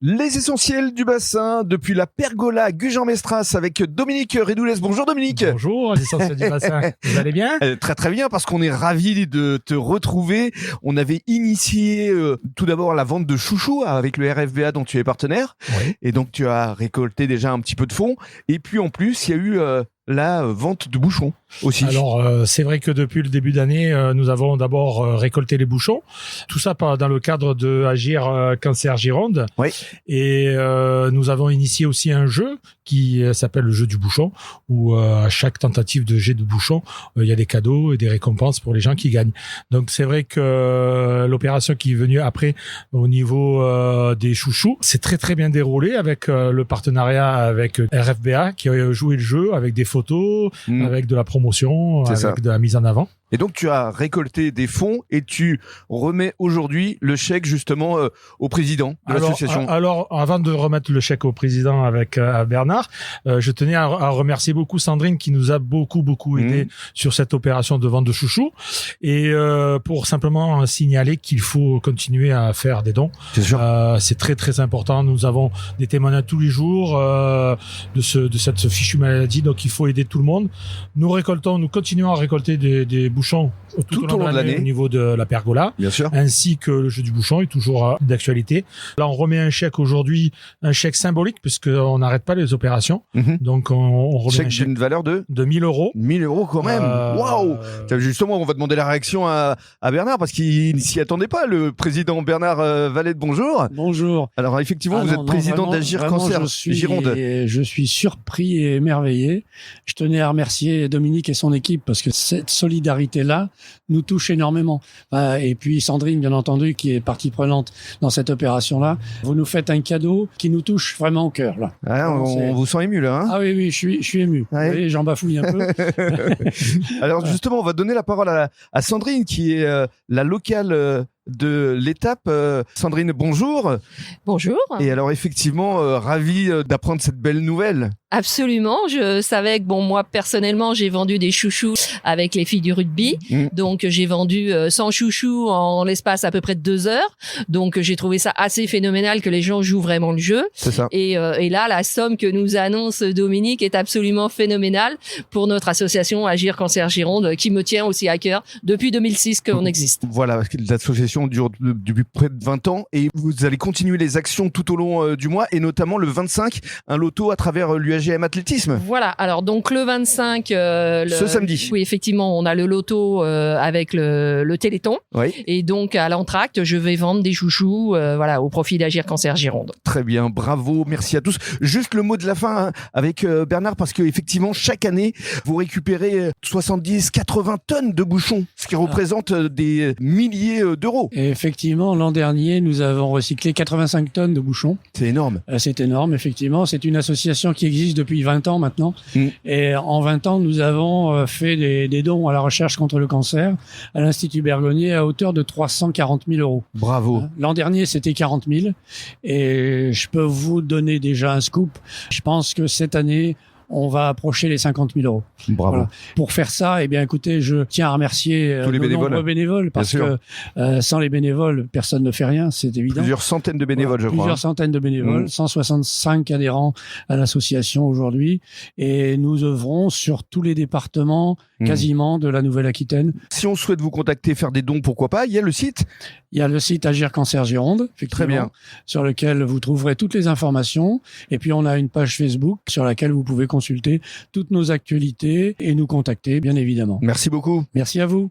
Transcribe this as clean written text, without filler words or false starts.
Les essentiels du bassin depuis la pergola Gujan-Mestras avec Dominique Redoulès. Bonjour Dominique. Bonjour les essentiels du bassin. Vous allez bien? Très très bien parce qu'on est ravis de te retrouver. On avait initié tout d'abord la vente de chouchous avec le RFBA dont tu es partenaire. Oui. Et donc tu as récolté déjà un petit peu de fonds. Et puis en plus il y a eu la vente de bouchons aussi. Alors c'est vrai que depuis le début d'année, nous avons d'abord récolté les bouchons. Tout ça dans le cadre de Agir Cancer Gironde. Oui. Et nous avons initié aussi un jeu qui s'appelle le jeu du bouchon, où à chaque tentative de jet de bouchon, il y a des cadeaux et des récompenses pour les gens qui gagnent. Donc c'est vrai que l'opération qui est venue après au niveau des chouchous, c'est très très bien déroulé avec le partenariat avec RFBA qui a joué le jeu avec des photos, avec de la promotion, C'est avec ça. de la mise en avant. Et donc tu as récolté des fonds et tu remets aujourd'hui le chèque justement au président de l'association. Alors, avant de remettre le chèque au président avec à Bernard, je tenais à remercier beaucoup Sandrine qui nous a beaucoup aidé sur cette opération de vente de chouchous et pour simplement signaler qu'il faut continuer à faire des dons. C'est sûr. C'est très très important. Nous avons des témoignages tous les jours de cette fichue maladie, donc il faut aider tout le monde. Nous continuons à récolter des bouchons tout au long de l'année au niveau de la pergola, Bien sûr. ainsi que le jeu du bouchon est toujours d'actualité. Là, on remet un chèque aujourd'hui, un chèque symbolique puisqu'on n'arrête pas les opérations. Donc, on remet Chèque un chèque d'une valeur de 1 000 €. 1 000 € quand même. Waouh. Justement, on va demander la réaction à Bernard parce qu'il ne s'y attendait pas. Le président Bernard Valette, bonjour. Bonjour. Alors effectivement, vous êtes président d'Agir Cancer Gironde. Je suis surpris et émerveillé. Je tenais à remercier Dominique et son équipe parce que cette solidarité-là nous touche énormément. Et puis Sandrine, bien entendu, qui est partie prenante dans cette opération-là. Vous nous faites un cadeau qui nous touche vraiment au cœur, là. Ah, on vous sent ému là. Hein. Ah oui, je suis ému. Ouais. Vous voyez, j'en bafouille un peu. Alors justement, on va donner la parole à Sandrine qui est la locale de l'étape. Sandrine, bonjour. Bonjour. Et alors effectivement, ravi d'apprendre cette belle nouvelle. Absolument. Je savais que moi personnellement, j'ai vendu des chouchous avec les filles du rugby. Donc j'ai vendu 100 chouchous en l'espace à peu près de 2 heures. Donc j'ai trouvé ça assez phénoménal que les gens jouent vraiment le jeu. C'est ça. Et là, la somme que nous annonce Dominique est absolument phénoménale pour notre association Agir Cancer Gironde, qui me tient aussi à cœur depuis 2006 qu'on existe. Voilà, parce que l'association dure depuis près de 20 ans et vous allez continuer les actions tout au long du mois et notamment le 25, un loto à travers l'UAGM Athlétisme. Voilà, alors donc le 25... ce samedi. Oui, effectivement, on a le loto avec le Téléthon. Oui. Et donc à l'entracte, je vais vendre des chouchous au profit d'Agir Cancer Gironde. Très bien, bravo, merci à tous. Juste le mot de la fin avec Bernard, parce que effectivement chaque année, vous récupérez 70-80 tonnes de bouchons, ce qui représente des milliers d'euros. Et effectivement, l'an dernier, nous avons recyclé 85 tonnes de bouchons. C'est énorme. C'est énorme, effectivement. C'est une association qui existe depuis 20 ans maintenant. Et en 20 ans, nous avons fait des dons à la recherche contre le cancer à l'Institut Bergonié à hauteur de 340 000 €. Bravo. L'an dernier, c'était 40 000. Et je peux vous donner déjà un scoop. Je pense que cette année, on va approcher les 50 000 €. Bravo. Voilà. Pour faire ça, écoutez, je tiens à remercier tous les nombreux bénévoles parce Bien sûr. que sans les bénévoles, personne ne fait rien, c'est évident. Plusieurs centaines de bénévoles, je crois. Plusieurs centaines de bénévoles, 165 adhérents à l'association aujourd'hui, et nous œuvrons sur tous les départements quasiment de la Nouvelle-Aquitaine. Si on souhaite vous contacter, faire des dons, pourquoi pas, il y a le site. Il y a le site Agir Cancer Gironde, effectivement, Très bien. sur lequel vous trouverez toutes les informations. Et puis on a une page Facebook sur laquelle vous pouvez consulter toutes nos actualités et nous contacter, bien évidemment. Merci beaucoup. Merci à vous.